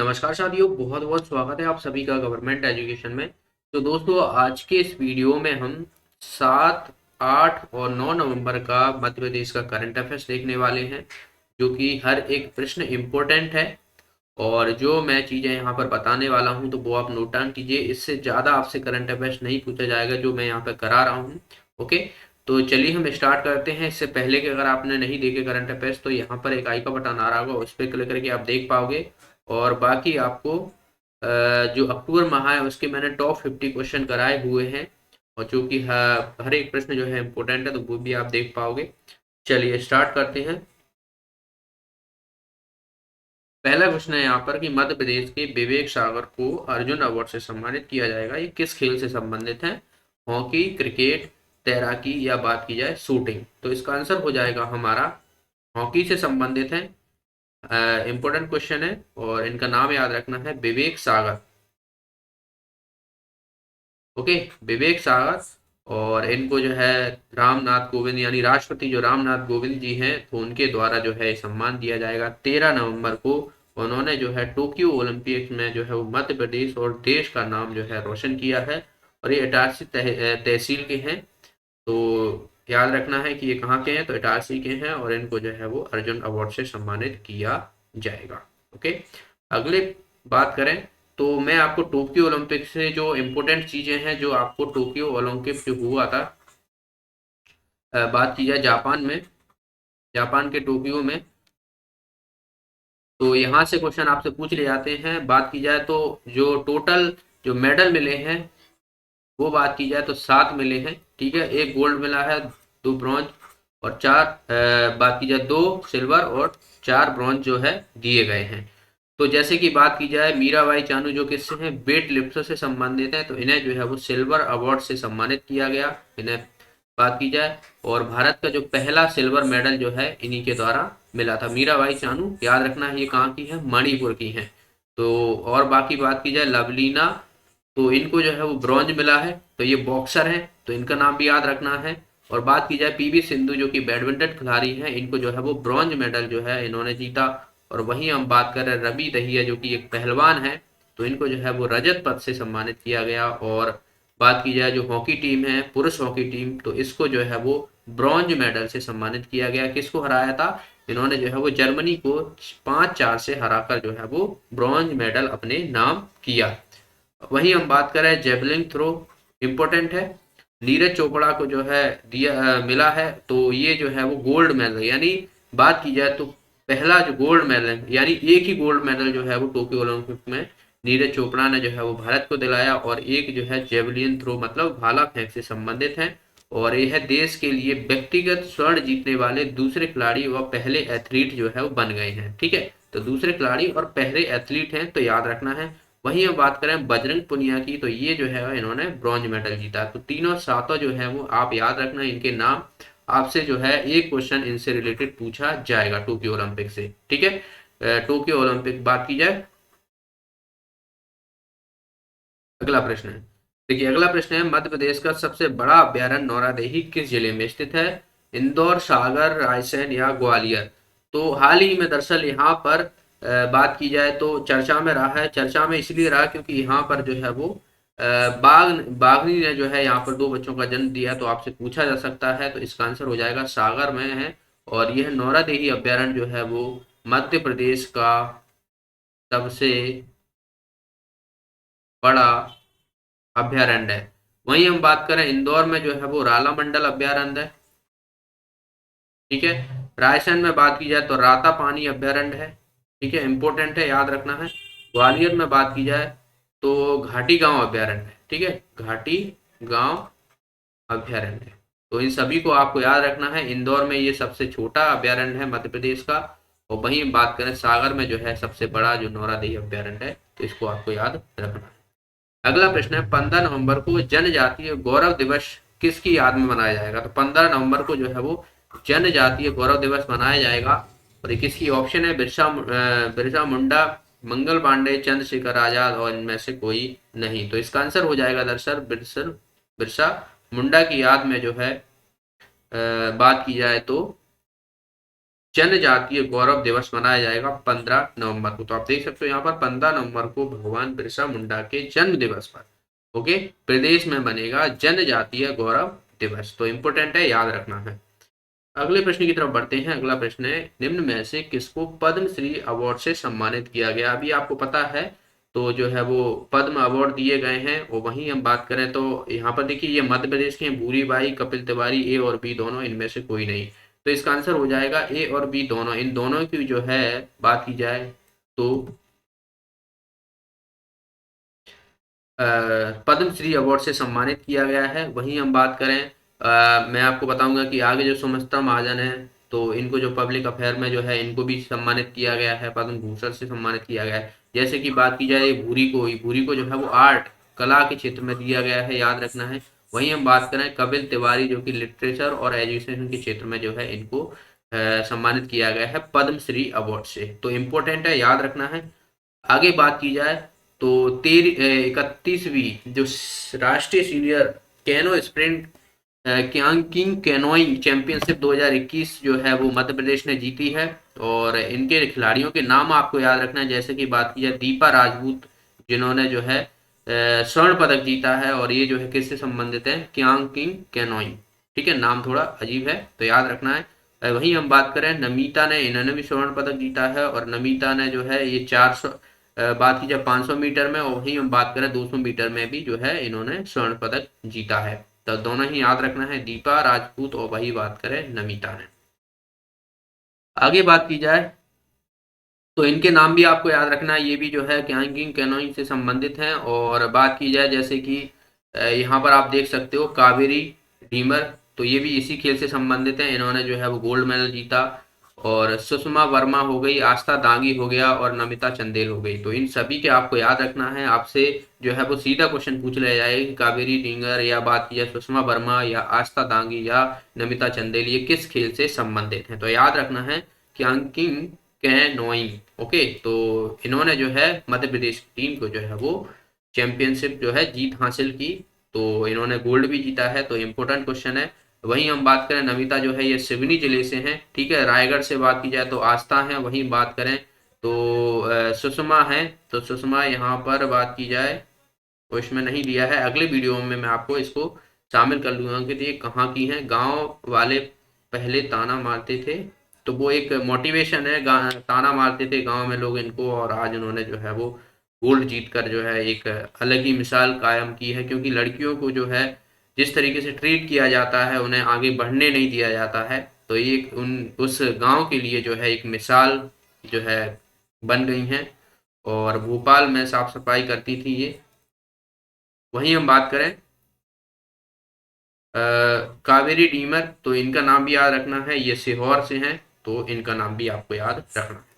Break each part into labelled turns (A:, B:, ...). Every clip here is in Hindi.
A: नमस्कार साथियों, बहुत बहुत स्वागत है आप सभी का गवर्नमेंट एजुकेशन में। तो दोस्तों, आज के इस वीडियो में हम 7, 8 और 9 नवंबर का मध्य प्रदेश का करंट अफेयर्स देखने वाले हैं, जो कि हर एक प्रश्न इम्पोर्टेंट है। और जो मैं चीज़ें यहाँ पर बताने वाला हूँ तो वो आप नोट डाउन कीजिए। इससे ज़्यादा आपसे करंट अफेयर्स नहीं पूछा जाएगा जो मैं यहाँ पर करा रहा हूँ। ओके, तो चलिए हम स्टार्ट करते हैं। इससे पहले कि अगर आपने नहीं देखे करंट अफेयर्स तो यहाँ पर एक आई का बटन आ रहा होगा, उस पर क्लिक करके आप देख पाओगे। और बाकी आपको जो अक्टूबर माह है उसके मैंने टॉप 50 क्वेश्चन कराए हुए हैं, और जो कि हर एक प्रश्न जो है इम्पोर्टेंट है, तो वो भी आप देख पाओगे। चलिए स्टार्ट करते हैं। पहला क्वेश्चन है यहाँ पर कि मध्य प्रदेश के विवेक सागर को अर्जुन अवार्ड से सम्मानित किया जाएगा। ये किस खेल से संबंधित है? हॉकी, क्रिकेट, तैराकी या बात की जाए शूटिंग? तो इसका आंसर हो जाएगा हमारा हॉकी से संबंधित है। इंपॉर्टेंट क्वेश्चन है और इनका नाम याद रखना है विवेक सागर। ओके, विवेक सागर। और इनको जो है रामनाथ कोविंद यानी राष्ट्रपति जो रामनाथ कोविंद जी हैं तो उनके द्वारा जो है सम्मान दिया जाएगा 13 नवंबर को। उन्होंने जो है टोक्यो ओलंपिक में जो है वो मध्य प्रदेश और देश का नाम जो है रोशन किया है। और ये इटारसी तहसील के हैं। तो याद रखना है कि ये कहाँ के हैं, तो इटारसी के हैं, और इनको जो है वो अर्जुन अवार्ड से सम्मानित किया जाएगा। ओके, अगले बात करें तो मैं आपको टोक्यो ओलंपिक से जो इम्पोर्टेंट चीजें हैं, जो आपको टोक्यो ओलंपिक जो हुआ था, बात की जाए जापान में, जापान के टोक्यो में, तो यहाँ से क्वेश्चन आपसे पूछ ले जाते हैं। बात की जाए तो जो टोटल जो मेडल मिले हैं वो बात की जाए तो 7 मिले हैं। ठीक है, एक गोल्ड मिला है, 2 ब्रॉन्ज और 4 बात की जाए 2 सिल्वर और 4 ब्रॉन्ज जो है दिए गए हैं। तो जैसे कि बात की जाए मीराबाई चानू जो किससे हैं, वेट लिफ्टर से संबंधित है, तो इन्हें जो है वो सिल्वर अवार्ड से सम्मानित किया गया इन्हें। बात की जाए और भारत का जो पहला सिल्वर मेडल जो है इन्हीं के द्वारा मिला था। मीराबाई चानू, याद रखना है ये कहाँ की है, मणिपुर की है। तो और बाकी बात की जाए लवलीना, तो इनको जो है वो ब्रॉन्ज मिला है, तो ये बॉक्सर हैं, तो इनका नाम भी याद रखना है। और बात की जाए पीवी सिंधु जो कि बैडमिंटन खिलाड़ी हैं, इनको जो है वो ब्रॉन्ज मेडल जो है इन्होंने जीता। और वहीं हम बात कर रहे हैं रवि दहिया जो कि एक पहलवान है, तो इनको जो है वो रजत पद से सम्मानित किया गया। और बात की जाए जो हॉकी टीम है, पुरुष हॉकी टीम, तो इसको जो है वो ब्रॉन्ज मेडल से सम्मानित किया गया। किसको हराया था? इन्होंने जो है वो जर्मनी को 5-4 से हराकर जो है वो ब्रॉन्ज मेडल अपने नाम किया। वहीं हम बात करें जेवलिन थ्रो, इम्पोर्टेंट है। नीरज चोपड़ा को जो है मिला है, तो ये जो है वो गोल्ड मेडल, यानी बात की जाए तो पहला जो गोल्ड मेडल, यानी एक ही गोल्ड मेडल जो है वो टोक्यो ओलंपिक में नीरज चोपड़ा ने जो है वो भारत को दिलाया। और एक जो है जेवलिन थ्रो मतलब भाला फेंक से संबंधित है। और यह देश के लिए व्यक्तिगत स्वर्ण जीतने वाले दूसरे खिलाड़ी व पहले एथलीट जो है वो बन गए हैं। ठीक है, तो दूसरे खिलाड़ी और पहले एथलीट हैं, तो याद रखना है। वहीं हम बात करें बजरंग पुनिया की, तो ये जो है इन्होंने ब्रॉन्ज मेडल जीता। तो तीनों सातों जो है वो आप याद रखना इनके नाम। आपसे जो है एक क्वेश्चन इनसे रिलेटेड पूछा जाएगा टोक्यो ओलंपिक से। ठीक है, टोक्यो ओलंपिक बात की जाए। अगला प्रश्न है, देखिए अगला प्रश्न है, मध्य प्रदेश का सबसे बड़ा अभ्यारण्य नौरादेही किस जिले में स्थित है? इंदौर, सागर, रायसेन या ग्वालियर? तो हाल ही में दरअसल यहाँ पर बात की जाए तो चर्चा में रहा है। चर्चा में इसलिए रहा क्योंकि यहाँ पर जो है वो बाघनी ने जो है यहाँ पर 2 बच्चों का जन्म दिया, तो आपसे पूछा जा सकता है। तो इसका आंसर हो जाएगा सागर में है। और यह नौरादेही अभ्यारण्य जो है वो मध्य प्रदेश का सबसे बड़ा अभ्यारण्य है। वहीं हम बात करें इंदौर में जो है वो राला मंडल अभ्यारण्य है। ठीक है, रायसेन में बात की जाए तो राता पानी अभ्यारण्य है। ठीक है, इंपॉर्टेंट है, याद रखना है। ग्वालियर में बात की जाए तो घाटी गांव अभ्यारण्य है। ठीक है, घाटी गांव अभ्यारण्य है। तो इन सभी को आपको याद रखना है। इंदौर में ये सबसे छोटा अभ्यारण्य है मध्य प्रदेश का। और वहीं बात करें सागर में जो है सबसे बड़ा जो नौरादेही अभ्यारण्य है, तो इसको आपको याद रखना है। अगला प्रश्न है, 15 नवंबर को जनजातीय गौरव दिवस किसकी याद में मनाया जाएगा? तो 15 नवंबर को जो है वो जनजातीय गौरव दिवस मनाया जाएगा। और ये किसकी? ऑप्शन है बिरसा मुंडा, मंगल पांडे, चंद्रशेखर आजाद और इनमें से कोई नहीं। तो इसका आंसर हो जाएगा दरअसल बिरसा मुंडा की याद में जो है बात की जाए तो जनजातीय गौरव दिवस मनाया जाएगा 15 नवंबर को। तो आप देख सकते हो यहाँ पर 15 नवंबर को भगवान बिरसा मुंडा के जन्म दिवस पर, ओके, प्रदेश में बनेगा जनजातीय गौरव दिवस। तो इंपोर्टेंट है, याद रखना है। अगले प्रश्न की तरफ बढ़ते हैं। अगला प्रश्न है, निम्न में से किसको पद्मश्री अवार्ड से सम्मानित किया गया? अभी आपको पता है, तो जो है वो पद्म अवार्ड दिए गए हैं। और वहीं हम बात करें तो यहाँ पर देखिए, ये मध्य प्रदेश के हैं, भूरी बाई, कपिल तिवारी, ए और बी दोनों, इनमें से कोई नहीं। तो इसका आंसर हो जाएगा ए और बी दोनों। इन दोनों की जो है बात की जाए तो पद्मश्री अवार्ड से सम्मानित किया गया है। वहीं हम बात करें, मैं आपको बताऊंगा कि आगे जो सुमित्रा महाजन है, तो इनको जो पब्लिक अफेयर में जो है इनको भी सम्मानित किया गया है, पद्म भूषण से सम्मानित किया गया है। जैसे कि बात की जाए भूरी को जो है वो आर्ट कला के क्षेत्र में दिया गया है, याद रखना है। वहीं हम बात करें कपिल तिवारी, जो कि लिटरेचर और एजुकेशन के क्षेत्र में जो है इनको सम्मानित किया गया है पद्मश्री अवार्ड से। तो इम्पोर्टेंट है, याद रखना है। आगे बात की जाए तो 31वीं जो राष्ट्रीय senior canoe sprint kayaking canoeing championship 2021 जो है वो मध्य प्रदेश ने जीती है। और इनके खिलाड़ियों के नाम आपको याद रखना है। जैसे कि बात की जाए दीपा राजपूत, जिन्होंने जो है स्वर्ण पदक जीता है, और ये जो है किससे संबंधित है? क्यांकिंग कैनोइंग। ठीक है, नाम थोड़ा अजीब है, तो याद रखना है। वहीं हम बात करें नमिता ने, इन्होंने भी स्वर्ण पदक जीता है। और नमिता ने जो है ये 400, बात की जाए 500 मीटर में, और वहीं हम बात करें 200 मीटर में भी जो है इन्होंने स्वर्ण पदक जीता है। तो दोनों ही याद रखना है, दीपा राजपूत, और वही बात करें नमिता ने। आगे बात की जाए तो इनके नाम भी आपको याद रखना है, ये भी जो है कैंगिंग कैनोइंग से संबंधित हैं। और बात की जाए जैसे कि यहाँ पर आप देख सकते हो कावेरी डीमर, तो ये भी इसी खेल से संबंधित हैं, इन्होंने जो है वो गोल्ड मेडल जीता। और सुषमा वर्मा हो गई, आस्था दांगी हो गया, और नमिता चंदेल हो गई। तो इन सभी के आपको याद रखना है। आपसे जो है वो सीधा क्वेश्चन पूछ लिया जाएगा कि कावेरी डिंगर, या बात की जाए सुषमा वर्मा, या आस्था दांगी, या नमिता चंदेल, ये किस खेल से संबंधित हैं? तो याद रखना है कैंगिंग कैनोइंग। ओके, तो इन्होंने जो है मध्य प्रदेश की टीम को जो है वो चैंपियनशिप जो है जीत हासिल की। तो इन्होंने गोल्ड भी जीता है, तो इम्पोर्टेंट क्वेश्चन है। वहीं हम बात करें नमिता जो है ये सिवनी जिले से हैं, ठीक है। रायगढ़ से बात की जाए तो आस्था है। वहीं बात करें तो सुषमा है, तो सुषमा यहाँ पर बात की जाए तो इसमें नहीं दिया है। अगले वीडियो में मैं आपको इसको शामिल कर लूंगा कि ये कहाँ की हैं। गांव वाले पहले ताना मारते थे, तो वो एक मोटिवेशन है, ताना मारते थे गांव में लोग इनको, और आज उन्होंने जो है वो गोल्ड जीत कर जो है एक अलग ही मिसाल कायम की है। क्योंकि लड़कियों को जो है जिस तरीके से ट्रीट किया जाता है, उन्हें आगे बढ़ने नहीं दिया जाता है, तो ये उन उस गांव के लिए जो है एक मिसाल जो है बन गई हैं। और भोपाल में साफ सफाई करती थी ये। वहीं हम बात करें कावेरी डीमर, तो इनका नाम भी याद रखना है, ये सीहोर से हैं, तो इनका नाम भी आपको याद रखना है।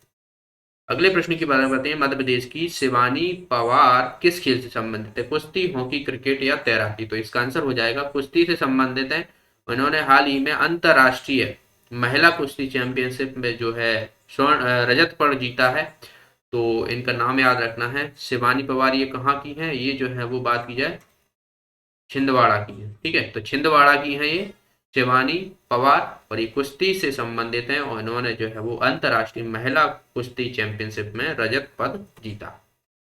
A: अगले प्रश्न की बात करते हैं। मध्य प्रदेश की शिवानी पवार किस खेल से संबंधित है? कुश्ती, हॉकी, क्रिकेट, या तैराकी? तो इसका आंसर हो जाएगा कुश्ती से संबंधित है। उन्होंने हाल ही में अंतरराष्ट्रीय महिला कुश्ती चैंपियनशिप में जो है स्वर्ण रजत पदक जीता है। तो इनका नाम याद रखना है, शिवानी पवार। ये कहाँ की हैं? ये जो है वो बात की जाए छिंदवाड़ा की है, ठीक है। तो छिंदवाड़ा की हैं ये शिवानी पवार, और ये कुश्ती से संबंधित हैं, और इन्होंने जो है वो अंतरराष्ट्रीय महिला कुश्ती चैंपियनशिप में रजत पद जीता।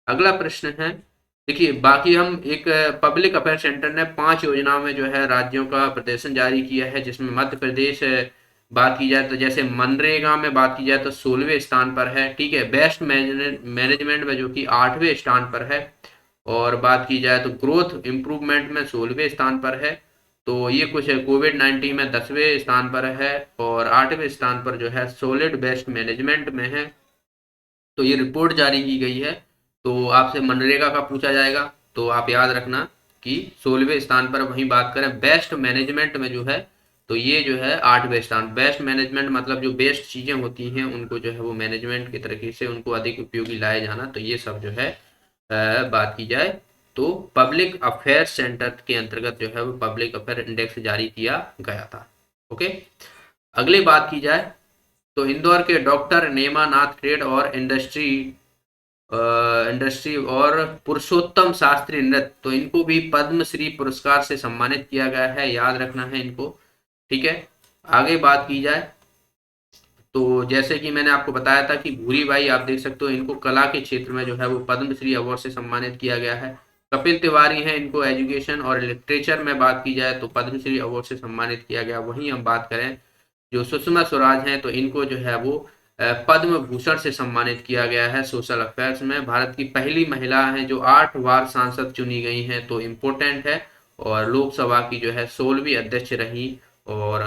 A: अगला प्रश्न है, देखिए बाकी हम एक पब्लिक अफेयर सेंटर ने 5 योजनाओं में जो है राज्यों का प्रदर्शन जारी किया है, जिसमें मध्य प्रदेश बात की जाए तो जैसे मनरेगा में बात की जाए तो 16वें स्थान पर है, ठीक है। बेस्ट मैनेजमेंट में जो कि 8वें स्थान पर है। और बात की जाए तो ग्रोथ इम्प्रूवमेंट में 16वें स्थान पर है। तो ये कुछ है, कोविड-19 में 10वें स्थान पर है, और 8वें स्थान पर जो है सॉलिड वेस्ट मैनेजमेंट में है। तो ये रिपोर्ट जारी की गई है। तो आपसे मनरेगा का पूछा जाएगा, तो आप याद रखना कि 16वें स्थान पर। वहीं बात करें बेस्ट मैनेजमेंट में जो है, तो ये जो है 8वें स्थान। बेस्ट मैनेजमेंट मतलब जो बेस्ट चीजें होती हैं उनको जो है वो मैनेजमेंट के तरीके से उनको अधिक उपयोगी लाया जाना, तो ये सब जो है बात की जाए तो पब्लिक अफेयर सेंटर के अंतर्गत जो है वो पब्लिक अफेयर इंडेक्स जारी किया गया था। ओके, अगली बात की जाए तो इंदौर के डॉक्टर नेमानाथ ट्रेड और इंडस्ट्री और पुरुषोत्तम शास्त्री नृत्य, तो इनको भी पद्मश्री पुरस्कार से सम्मानित किया गया है, याद रखना है इनको, ठीक है। आगे बात की जाए तो जैसे कि मैंने आपको बताया था कि भूरी बाई, आप देख सकते हो इनको कला के क्षेत्र में जो है वो पद्मश्री अवार्ड से सम्मानित किया गया है। कपिल तिवारी हैं, इनको एजुकेशन और लिटरेचर में बात की जाए तो पद्मश्री अवार्ड से सम्मानित किया गया। वहीं हम बात करें जो सुषमा स्वराज हैं तो इनको जो है वो पद्म भूषण से सम्मानित किया गया है। सोशल अफेयर्स में भारत की पहली महिला हैं जो 8 बार सांसद चुनी गई हैं, तो इम्पोर्टेंट है। और लोकसभा की जो है 16वीं अध्यक्ष रही। और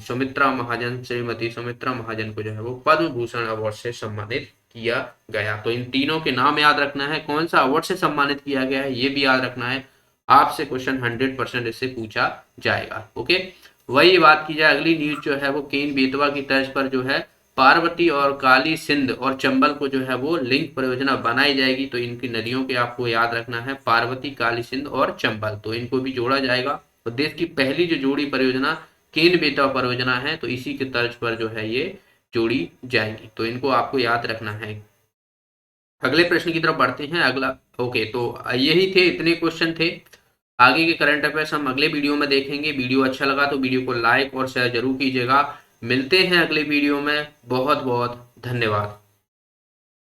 A: सुमित्रा महाजन, श्रीमती सुमित्रा महाजन को जो है वो पद्म भूषण अवार्ड से सम्मानित किया गया। तो इन तीनों के नाम याद रखना है, कौन सा अवार्ड से सम्मानित किया गया है ये भी याद रखना है। आपसे क्वेश्चन 100% इससे पूछा जाएगा। ओके, वही बात की जाए अगली न्यूज जो है वो केन बेतवा की तर्ज पर जो है पार्वती और काली सिंध और चंबल को जो है वो लिंक परियोजना बनाई जाएगी। तो इनकी नदियों के आपको याद रखना है, पार्वती, काली सिंध और चंबल, तो इनको भी जोड़ा जाएगा। और देश की पहली जो जोड़ी परियोजना केन बेतवा परियोजना है तो इसी के तर्ज पर जो है ये जोड़ी जाएंगी, तो इनको आपको याद रखना है। अगले प्रश्न की तरफ बढ़ते हैं। अगला, ओके, तो यही थे, इतने क्वेश्चन थे। आगे के करंट अफेयर्स हम अगले वीडियो में देखेंगे। वीडियो अच्छा लगा तो वीडियो को लाइक और शेयर जरूर कीजिएगा। मिलते हैं अगले वीडियो में। बहुत बहुत धन्यवाद।